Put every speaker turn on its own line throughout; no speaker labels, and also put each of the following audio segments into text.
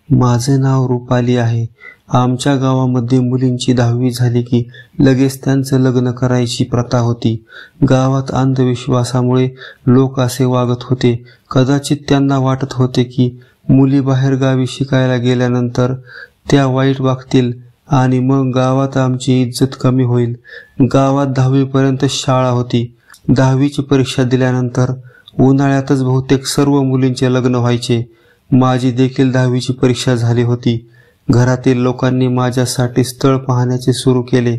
माझे नाव रुपाली आहे. आमच्या गावामध्ये मुलींची 10वी झाली की लगेच त्यांचं लग्न करायची प्रथा होती. गावात अंधविश्वासामुळे लोक असे वागत होते. कदाचित त्यांना वाटत होते की मुली बाहेर गावी शिकायला गेल्यानंतर त्या वाईट वागतील आणि मग गावात आमची इज्जत कमी होईल. गावात 10वी पर्यंत शाळा होती. 10वीची परीक्षा दिल्यानंतर उन्हाळ्यातच बहुतेक सर्व मुलींचे लग्न व्हायचे. माझी देखील 10वीची परीक्षा झाली होती. घरातील लोकांनी माझ्यासाठी स्थळ पाहण्याचे सुरू केले.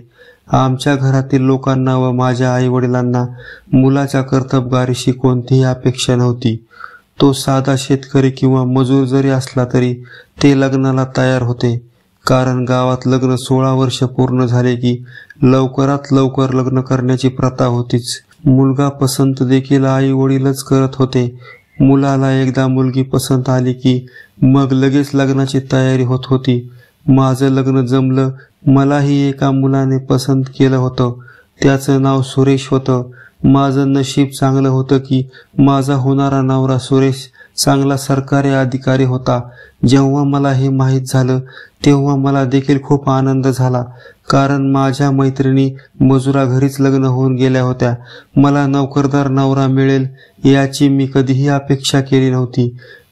आमच्या घरातील लोकांना व माझ्या आई वडिलांना मुलाच्या कर्तबगारीशी कोणतीही अपेक्षा नव्हती. तो साधा शेतकरी किंवा मजूर जरी असला तरी ते लग्नाला तयार होते, कारण गावात लग्न 16 वर्ष पूर्ण झाले की लवकरात लवकर लग्न करण्याची प्रथा होतीच. मुलगा पसंत देखील आई वडीलच करत होते. मुलाला एकदा मुलगी पसंत आली की मग लगेच लग्नाची तयारी होत होती. माझं लग्न जमलं. मलाही एका मुलाने पसंत केलं होतं. त्याचं नाव सुरेश होतं. माझं नशीब चांगलं होतं की माझा होणारा नवरा सुरेश चांगला सरकारी अधिकारी होता. जेव्हा मला हे माहीत झालं तेव्हा मला देखील खूप आनंद झाला, कारण माझ्या मैत्रिणी मजुरा घरीच लग्न होऊन गेल्या होत्या. मला नोकरदार नवरा मिळेल याची मी कधीही अपेक्षा केली नव्हती,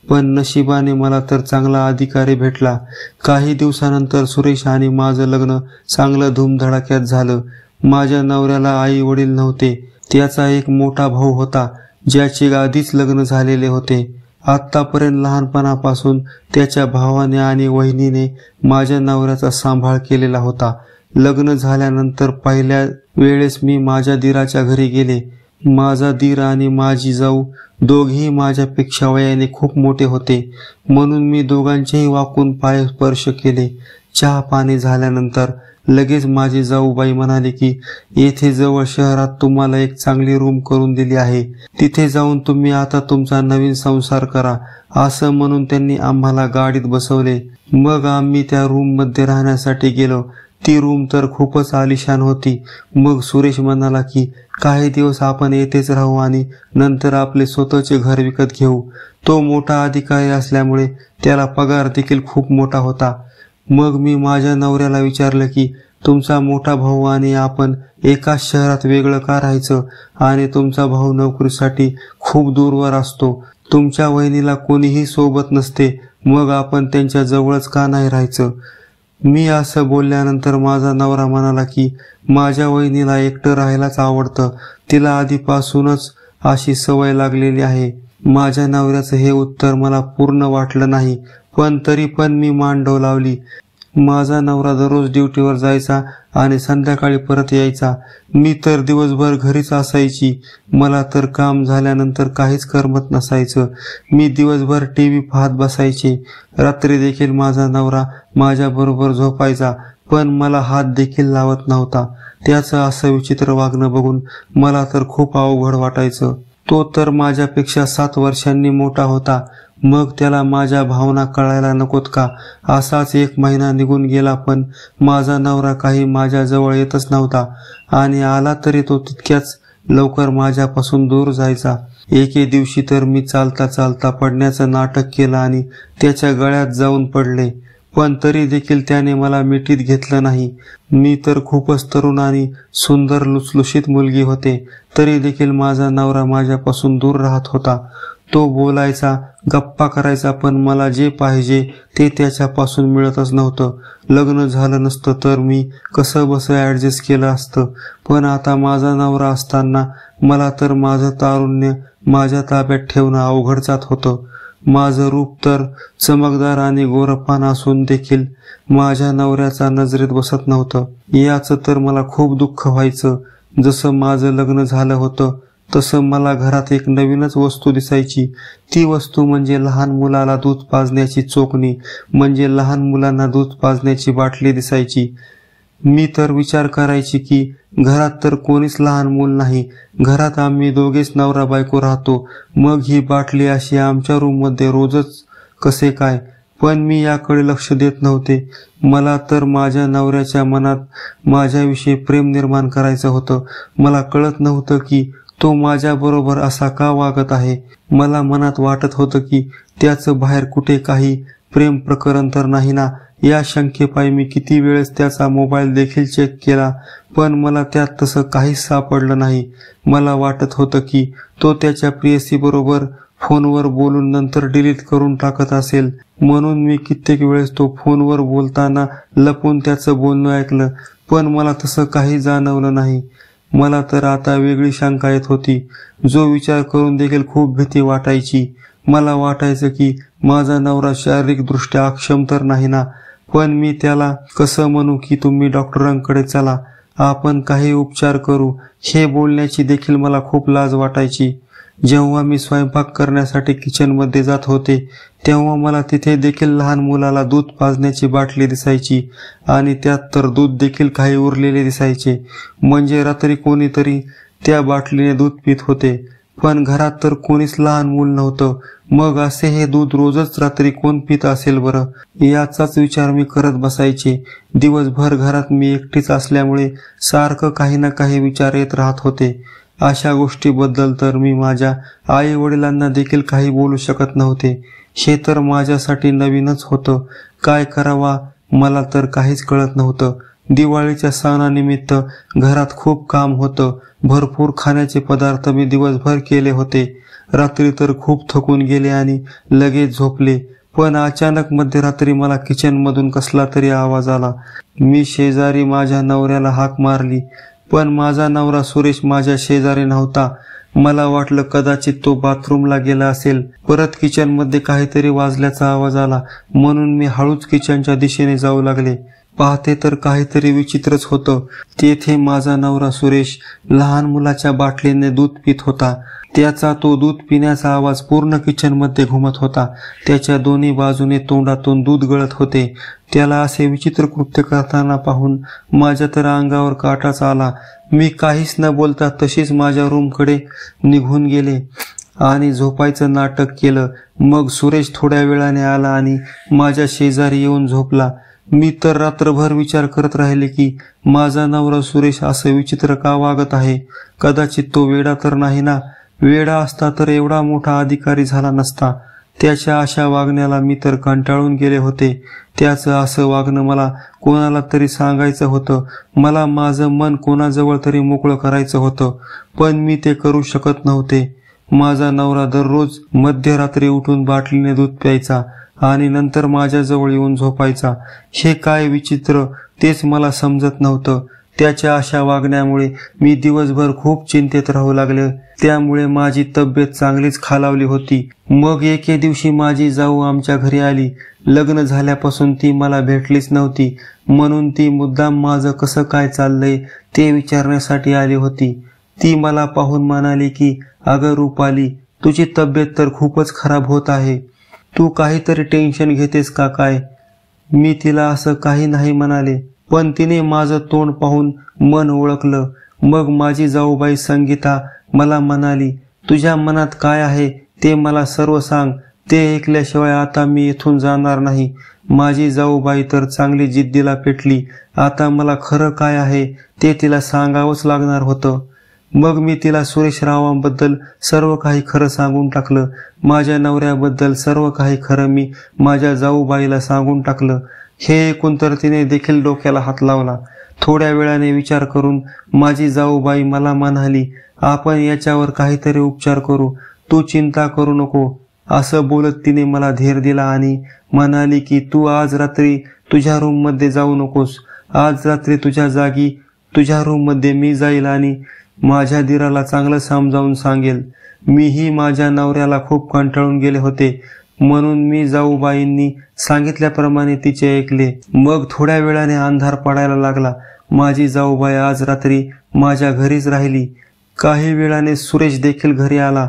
पण नशिबाने मला तर चांगला अधिकारी भेटला. काही दिवसानंतर सुरेश आणि माझं लग्न चांगलं धूमधडाक्यात झालं. माझ्या नवऱ्याला आई वडील नव्हते. त्याचा एक मोठा भाऊ होता ज्याचे आधीच लग्न झालेले होते. आतापर्यंत लहानपणापासून त्याच्या भावाने आणि वहिनीने माझ्या नवऱ्याचा सांभाळ केलेला होता. लग्न झाल्यानंतर पहिल्या वेळेस मी माझ्या दीराच्या घरी गेले. माझा दीर आणि माझी जाऊ दोघेही माझ्यापेक्षा वयाने खूप मोठे होते, म्हणून मी दोघांचेही वाकून पाय स्पर्श केले. चहा पाणी झाल्यानंतर लगेच माझी जाऊबाई म्हणाली की येथे जवळ शहरात तुम्हाला एक चांगली रूम करून दिली आहे, तिथे जाऊन तुम्ही आता तुमचा नवीन संसार करा. असं म्हणून त्यांनी आम्हाला गाडीत बसवले. मग आम्ही त्या रूम मध्ये राहण्यासाठी गेलो. ती रूम तर खूपच आलिशान होती. मग सुरेश म्हणाला की काही दिवस आपण येथेच राहू आणि नंतर आपले स्वतःचे घर विकत घेऊ. तो मोठा अधिकारी असल्यामुळे त्याला पगार देखील खूप मोठा होता. मग मी माझ्या नवऱ्याला विचारलं की तुमचा मोठा भाऊ आणि आपण एकाच शहरात वेगळं का राहायचं, आणि तुमचा भाऊ नोकरीसाठी खूप दूरवर असतो, तुमच्या वहिनीला कोणीही सोबत नसते, मग आपण त्यांच्या जवळच का नाही राहायचं. मी असं बोलल्यानंतर माझा नवरा म्हणाला की माझ्या वहिनीला एकटं राहायलाच आवडतं, तिला आधीपासूनच अशी सवय लागलेली आहे. माझ्या नवऱ्याचं हे उत्तर मला पूर्ण वाटलं नाही, पण तरी पण मी मान डोलावली. माझा नवरा दररोज ड्युटीवर जायचा आणि संध्याकाळी परत यायचा. मी तर दिवसभर घरीच असायची. मला तर काम झाल्यानंतर काहीच करमत नसायचं. मी दिवसभर टीव्ही पाहत बसायचे. रात्री देखील माझा नवरा माझ्या बरोबर झोपायचा, पण मला हात देखील लावत नव्हता. त्याचं असं विचित्र वागणं बघून मला तर खूप अवघड वाटायचं. तो तर माझ्यापेक्षा 7 वर्षांनी मोठा होता. मग त्याला माझ्या भावना कळायला नकोत का. असाच 1 महिना निघून गेला, पण माझा नवरा काही माझ्या जवळ येतच नव्हता, आणि आला तरी तो तितक्याच लवकर माझ्यापासून दूर जायचा. एके दिवशी तर मी चालता चालता पडण्याचं नाटक केलं आणि त्याच्या गळ्यात जाऊन पडले, पण तरी देखील त्याने मला मिठीत घेतलं नाही. मी तर खूपच तरुण आणि सुंदर लुसलुशीत मुलगी होते, तरी देखील माझा नवरा माझ्यापासून दूर राहत होता. तो बोलायचा, गप्पा करायचा, पण मला जे पाहिजे ते त्याच्यापासून मिळतच नव्हतं. लग्न झालं नसतं तर मी कसं बसं ऍडजस्ट केलं असतं, पण आता माझा नवरा असताना मला तर माझं तारुण्य माझ्या ताब्यात ठेवणं अवघड जात होतं. माझं रूप तर चमकदार आणि गोरपान असून देखील माझ्या नवऱ्याचा नजरेत बसत नव्हतं. याचं तर मला खूप दुःख व्हायचं. जसं माझं लग्न झालं होतं तसं मला घरात एक नवीनच वस्तू दिसायची. ती वस्तू म्हणजे लहान मुलाला दूध पाजण्याची चोखणी, म्हणजे लहान मुलांना दूध पाजण्याची बाटली दिसायची. मी तर विचार करायची की घरात तर कोणीच लहान मूल नाही, घरात आम्ही दोघेच नवरा बायको राहतो, मग ही बाटली अशी आमच्या रूम मध्ये रोजच कसे काय. पण मी याकडे लक्ष देत नव्हते. मला तर माझ्या नवऱ्याच्या मनात माझ्याविषयी प्रेम निर्माण करायचं होतं. मला कळत नव्हतं की तो माझ्या बरोबर असा का वागत आहे. मला मनात वाटत होतं की त्याचं बाहेर कुठे काही प्रेम प्रकरण तर नाही ना? या शंकेपायी मी किती वेळेस त्याचा मोबाईल देखील चेक केला, पण मला त्यात तसं काहीच सापडलं नाही. मला वाटत होतं की तो त्याच्या प्रेयसीबरोबर फोनवर बोलून नंतर डिलीट करून टाकत असेल, म्हणून मी कित्येक वेळेस तो फोनवर बोलताना लपून त्याचं बोलणं ऐकलं, पण मला तसं काही जाणवलं नाही. मला तर आता वेगळी शंका येत होती, जो विचार करून देखील खूप भीती वाटायची. मला वाटायचं की माझा नवरा शारीरिकदृष्ट्या अक्षम तर नाही ना? पण मी त्याला कसं म्हणू की तुम्ही डॉक्टरांकडे चला, आपण काही उपचार करू, हे बोलण्याची देखील मला खूप लाज वाटायची. जेव्हा मी स्वयंपाक करण्यासाठी किचनमध्ये जात होते, तेव्हा मला तिथे देखील लहान मुलाला दूध पाजण्याची बाटली दिसायची आणि त्यात तर दूध देखील काही उरलेले दिसायचे. म्हणजे रात्री कोणीतरी त्या बाटलीने दूध पित होते, पण घरात तर कोणीच लहान मूल नव्हतं. मग असे हे दूध रोजच रात्री कोण पित असेल बरं? याचाच विचार मी करत बसायचे. दिवसभर घरात मी एकटीच असल्यामुळे सारखं काही ना काही विचार येत राहत होते. अशा गोष्टीबद्दल तर मी माझ्या आई वडिलांना देखील काही बोलू शकत नव्हते. हे तर माझ्यासाठी नवीनच होतं. काय करावा मला तर काहीच कळत नव्हतं. दिवाळीच्या सणानिमित्त घरात खूप काम होतं. भरपूर खाण्याचे पदार्थ मी दिवसभर केले होते. रात्री तर खूप थकून गेले आणि लगेच झोपले. पण अचानक मध्यरात्री मला किचनमधून कसला तरी आवाज आला. मी शेजारी माझ्या नवऱ्याला हाक मारली, पण माझा नवरा सुरेश माझ्या शेजारी नव्हता. मला वाटलं कदाचित तो बाथरूमला गेला असेल. परत किचनमध्ये काहीतरी वाजल्याचा आवाज आला, म्हणून मी हळूच किचनच्या दिशेने जाऊ लागले. पाहते तर काहीतरी विचित्रच होतं. तेथे माझा नवरा सुरेश लहान मुलाच्या बाटलीने दूध पित होता. त्याचा तो दूध पिण्याचा आवाज पूर्ण किचनमध्ये घुमत होता. त्याच्या दोन्ही बाजूने तोंडातून दूध गळत होते. त्याला असे विचित्र कृत्य करताना पाहून माझ्या तर अंगावर काटाच आला. मी काहीच न बोलता तशीच माझ्या रूमकडे निघून गेले आणि झोपायचं नाटक केलं. मग सुरेश थोड्या वेळाने आला आणि माझ्या शेजारी येऊन झोपला. मी तर रात्रभर विचार करत राहिले की माझा नवरा सुरेश असं विचित्र का वागत आहे. कदाचित तो वेडा तर नाही ना? वेडा असता तर एवढा मोठा अधिकारी झाला नसता. त्याच्या अशा वागण्याला मी तर कंटाळून गेले होते. त्याचं असं वागणं मला कोणाला तरी सांगायचं होतं. मला माझं मन कोणाजवळ तरी मोकळं करायचं होतं, पण मी ते करू शकत नव्हते. माझा नवरा दररोज मध्यरात्री उठून बाटलीने दूध प्यायचा आणि नंतर माझ्याजवळ येऊन झोपायचा. हे काय विचित्र तेच मला समजत नव्हतं. त्याच्या अशा वागण्यामुळे मी दिवसभर खूप चिंतेत राहू लागले. त्यामुळे माझी तब्येत चांगलीच खालावली होती. मग एके दिवशी माझी जाऊ आमच्या घरी आली. लग्न झाल्यापासून ती मला भेटलीच नव्हती, म्हणून ती मुद्दाम माझं कसं काय चाललंय ते विचारण्यासाठी आली होती. ती मला पाहून म्हणाली की अगं रुपाली, तुझी तब्येत तर खूपच खराब होत आहे. तू काहीतरी टेन्शन घेतेस का काय? मी तिला असं काही नाही म्हणाले, पण तिने माझं तोंड पाहून मन ओळखलं. मग माझी जाऊबाई संगीता मला म्हणाली, तुझ्या मनात काय आहे ते मला सर्व सांग. ते ऐकल्याशिवाय आता मी इथून जाणार नाही. माझी जाऊबाई तर चांगली जिद्दीला पेटली. आता मला खरं काय आहे ते तिला सांगावंच लागणार होतं. मग मी तिला सुरेश रावांबद्दल सर्व काही खरं सांगून टाकलं. माझ्या नवऱ्याबद्दल सर्व काही खरं मी माझ्या जाऊबाईला सांगून टाकलं. हे ऐकून तर तिने देखील डोक्याला हात लावला. थोड्या वेळाने विचार करून माझी जाऊबाई मला म्हणाली, आपण याच्यावर काहीतरी उपचार करू, तू चिंता करू नको. असं बोलत तिने मला धीर दिला आणि म्हणाली की तू आज रात्री तुझ्या रूममध्ये जाऊ नकोस. आज रात्री तुझ्या जागी तुझ्या रूममध्ये मी जाईल आणि माझ्या दिराला चांगलं समजावून सांगेल. मीही माझ्या नवऱ्याला खूप कंटाळून गेले होते, म्हणून मी जाऊबाईंनी सांगितल्याप्रमाणे तिचे ऐकले. मग थोड्या वेळाने अंधार पडायला लागला. माझी जाऊबाई आज रात्री माझ्या घरीच राहिली. काही वेळाने सुरेश देखील घरी आला.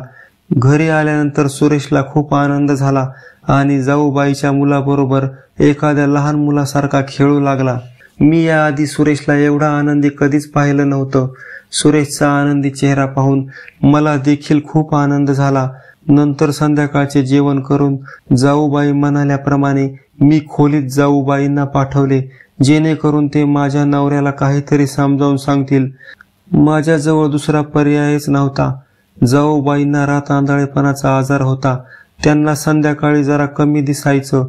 घरी आल्यानंतर सुरेशला खूप आनंद झाला आणि जाऊबाईच्या मुलाबरोबर एखाद्या लहान मुलासारखा खेळू लागला. मी याआधी सुरेशला एवढा आनंदी कधीच पाहिलं नव्हतं. सुरेशचा आनंदी चेहरा पाहून मला देखील खूप आनंद झाला. नंतर संध्याकाळचे जेवण करून जाऊबाई म्हणाल्याप्रमाणे मी खोलीत जाऊबाईंना पाठवले, जेणेकरून ते माझ्या नवऱ्याला काहीतरी समजावून सांगतील. माझ्याजवळ दुसरा पर्यायच नव्हता. जाऊबाईंना रात आंधळेपणाचा आजार होता. त्यांना संध्याकाळी जरा कमी दिसायचं.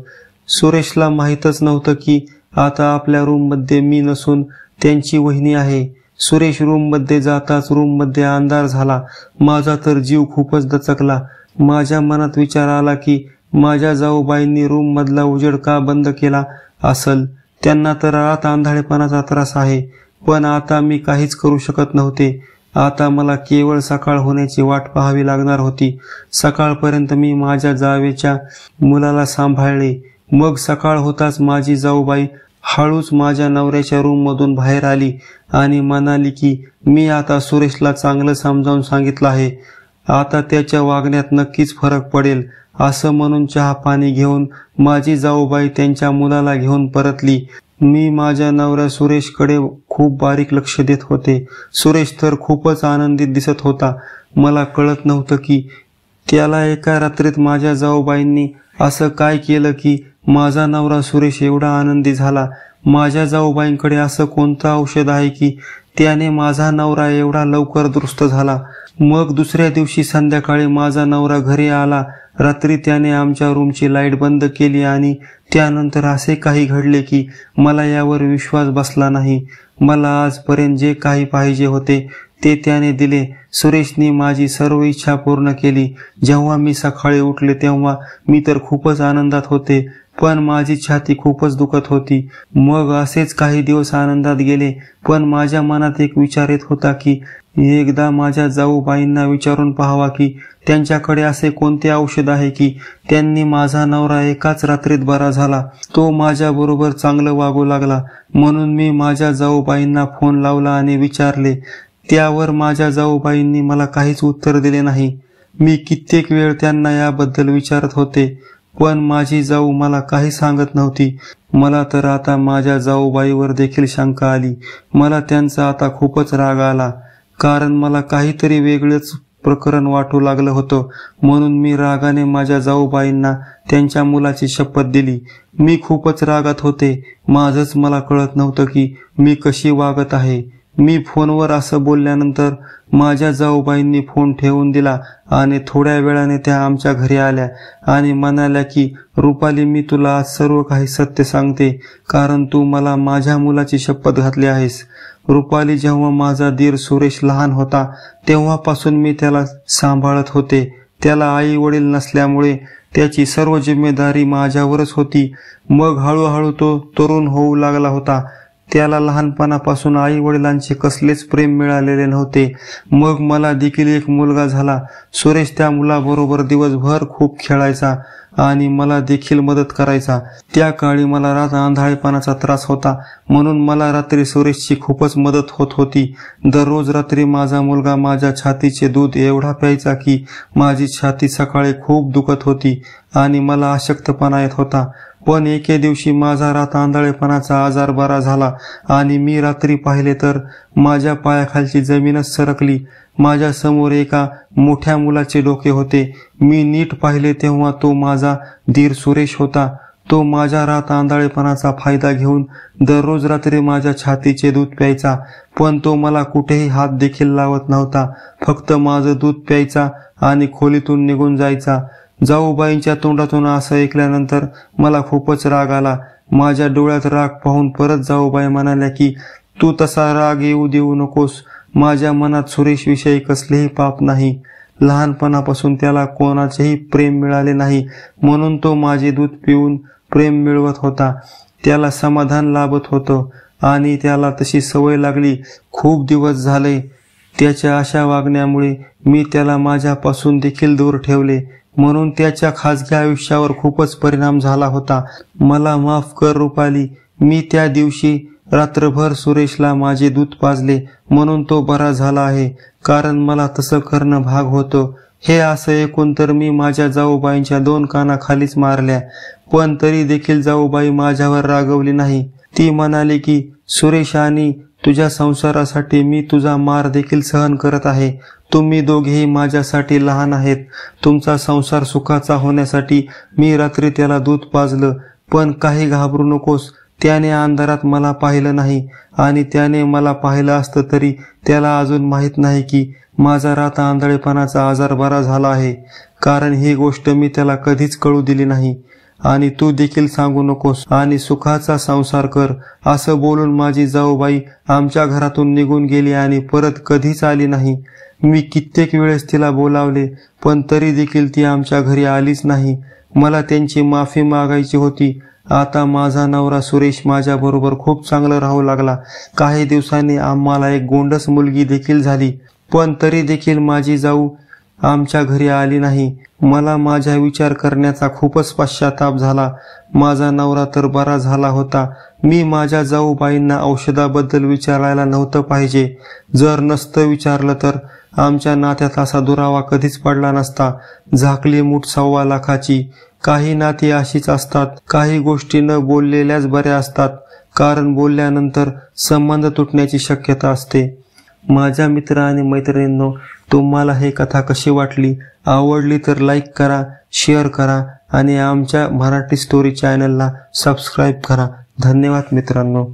सुरेशला माहीतच नव्हतं की आता आपल्या रूममध्ये मी नसून त्यांची वहिनी आहे. सुरेश रूममध्ये जाताच रूममध्ये अंधार झाला. माझा तर जीव खूपच दचकला. माझ्या मनात विचार आला की माझ्या जाऊबाईंनी रूममधला उजेड का बंद केला असल. त्यांना तर आत आंधळेपणाचा त्रास आहे. पण आता मी काहीच करू शकत नव्हते. आता मला केवळ सकाळ होण्याची वाट पाहावी लागणार होती. सकाळपर्यंत मी माझ्या जावेच्या मुलाला सांभाळले. मग सकाळ होताच माझी जाऊबाई हळूच माझ्या नवऱ्याच्या रूममधून बाहेर आली आणि म्हणाली की मी आता सुरेशला चांगलं समजावून सांगितलं आहे. आता त्याच्या वागण्यात नक्कीच फरक पडेल. असं म्हणून चहा पाणी घेऊन माझी जाऊबाई त्यांच्या मुलाला घेऊन परतली. मी माझ्या नवऱ्या सुरेशकडे खूप बारीक लक्ष देत होते. सुरेश तर खूपच आनंदित दिसत होता. मला कळत नव्हतं की त्याला एका रात्रीत माझ्या जाऊबाईंनी असं काय केलं की माझा नवरा सुरेश एवढा आनंदी झाला. माझ्या जाऊबाईंकडे असं कोणतं औषध आहे की त्याने माझा नवरा एवढा लवकर दुरुस्त झाला. मग दुसऱ्या दिवशी संध्याकाळी माझा नवरा घरी आला. रात्री त्याने आमच्या रूमची लाईट बंद केली आणि त्यानंतर असे काही घडले की मला यावर विश्वास बसला नाही. मला आजपर्यंत जे काही पाहिजे होते ते त्याने दिले. सुरेशने माझी सर्व इच्छा पूर्ण केली. जेव्हा मी सकाळी उठले तेव्हा मी तर खूपच आनंदात होते, पण माझी छाती खूपच दुखत होती. मग असेच काही दिवस आनंदात गेले, पण माझ्या मनात एक विचार येत होता की एकदा माझ्या जाऊबाईंना विचारून पाहावा की त्यांच्याकडे असे कोणते औषध आहे की त्यांनी माझा नवरा एकाच रात्रीत बरा झाला. तो माझ्या बरोबर चांगलं वागू लागला. म्हणून मी माझ्या जाऊबाईंना फोन लावला आणि विचारले. त्यावर माझ्या जाऊबाईंनी मला काहीच उत्तर दिले नाही. मी कित्येक वेळ त्यांना याबद्दल विचारत होते, पण माझी जाऊ मला काही सांगत नव्हती. मला तर आता माझ्या जाऊबाईवर देखील शंका आली. मला त्यांचा आता खूपच राग आला, कारण मला काहीतरी वेगळंच प्रकरण वाटू लागलं होतं. म्हणून मी रागाने माझ्या जाऊबाईंना त्यांच्या मुलाची शपथ दिली. मी खूपच रागात होते. माझंच मला कळत नव्हतं की मी कशी वागत आहे. मी फोनवर असं बोलल्यानंतर माझ्या जाऊबाईंनी फोन ठेवून दिला आणि थोड्या वेळाने त्या आमच्या घरी आल्या आणि म्हणाल्या की रुपाली, मी तुला आज सर्व काही सत्य सांगते, कारण तू मला माझ्या मुलाची शपथ घातली आहेस. रुपाली, जेव्हा माझा दीर सुरेश लहान होता तेव्हापासून मी त्याला सांभाळत होते. त्याला आई वडील नसल्यामुळे त्याची सर्व जिम्मेदारी माझ्यावरच होती. मग हळूहळू तो तरुण होऊ लागला होता. त्याला लहानपणापासून आई वडिलांचे कसलेच प्रेम मिळालेले नव्हते. मग मला देखील एक मुलगा झाला. सुरेश त्या मुलाबरोबर दिवसभर खूप खेळायचा आणि मला देखील मदत करायचा. त्या काळी मला रात आंधळेपणाचा त्रास होता, म्हणून मला रात्री सुरेशची खूपच मदत होत होती. दररोज रात्री माझा मुलगा माझ्या छातीचे दूध एवढा प्यायचा की माझी छाती सकाळी खूप दुखत होती आणि मला अशक्तपणा येत होता. पण एके दिवशी माझा रात आंधळेपणाचा आजार बरा झाला आणि मी रात्री पाहिले तर माझ्या पायाखालची जमीनच सरकली. माझ्या समोर एका मोठ्या मुलाचे डोके होते. मी नीट पाहिले तेव्हा तो माझा दीर सुरेश होता. तो माझ्या रात आंधळेपणाचा फायदा घेऊन दररोज रात्री माझ्या छातीचे दूध प्यायचा, पण तो मला कुठेही हात देखील लावत नव्हता. फक्त माझं दूध प्यायचा आणि खोलीतून निघून जायचा. जाऊबाईंच्या तोंडातून असं ऐकल्यानंतर मला खूपच राग आला. माझ्या डोळ्यात राग पाहून परत जाऊबाई म्हणाल्या की तू तसा राग येऊ देऊ नकोस. माझ्या मनात सुरेशविषयी कसलेही पाप नाही. लहानपणापासून त्याला कोणाचेही प्रेम मिळाले नाही, म्हणून तो माझे दूध पिऊन प्रेम मिळवत होता. त्याला समाधान लाभत होतं आणि त्याला तशी सवय लागली. खूप दिवस झाले त्याच्या अशा वागण्यामुळे मी त्याला माझ्यापासून देखील दूर ठेवले, म्हणून त्याच्या खाजगी आयुष्यावर खूपच परिणाम झाला होता. मला माफ कर रुपाली. मी त्या दिवशी रात्रभर सुरेशला माझे दूध पाजले, म्हणून तो बरा झाला आहे, कारण मला तसं करणं भाग होतं. हे असं ऐकून तर मी माझ्या जाऊबाईंच्या 2 कानाखालीच मारल्या, पण तरी देखील जाऊबाई माझ्यावर रागवली नाही. ती म्हणाली की सुरेश आणि तुझ्या संसारासाठी मी तुझा मार देखील सहन करत आहे. तुम्ही दोघेही माझ्यासाठी लहान आहेत. तुमचा संसार सुखाचा होण्यासाठी मी रात्री त्याला दूध पाजलं, पण काही घाबरू नकोस. त्याने अंधारात मला पाहिलं नाही आणि त्याने मला पाहिलं असतं तरी त्याला अजून माहीत नाही की माझा रात आंधळेपणाचा आजार बरा झाला आहे, कारण ही गोष्ट मी त्याला कधीच कळू दिली नाही. आणि तू देखील सांगू नकोस आणि सुखाचा संसार कर. असं बोलून माझी जाऊबाई आमच्या घरातून निघून गेली आणि परत कधीच आली नाही. मी कित्येक वेळेस तिला बोलावले, पण तरी देखील ती आमच्या घरी आलीच नाही. मला त्यांची माफी मागायची होती. आता माझा नवरा सुरेश माझ्याबरोबर खूप चांगलं राहू लागला. काही दिवसांनी आम्हाला एक गोंडस मुलगी देखील झाली, पण तरी देखील माझी जाऊ आमच्या घरी आली नाही. मला माझ्या विचार करण्याचा खूपच पश्चाताप झाला. माझा नवरा तर बरा झाला होता. मी माझ्या जाऊबाईंना औषधाबद्दल विचारायला नव्हतं पाहिजे. जर नसतं विचारलं तर आमच्या नात्यात असा दुरावा कधीच पडला नसता. झाकली मूठ 1.25 लाखाची. काही नाती अशीच असतात. काही गोष्टी न बोललेल्याच बऱ्या असतात, कारण बोलल्यानंतर संबंध तुटण्याची शक्यता असते. माझ्या मित्र आणि मैत्रिणींनो, तुम्हाला ही कथा कशी वाटली? आवडली तर लाईक करा, शेअर करा आणि आमच्या मराठी स्टोरी चॅनलला सबस्क्राईब करा. धन्यवाद मित्रांनो.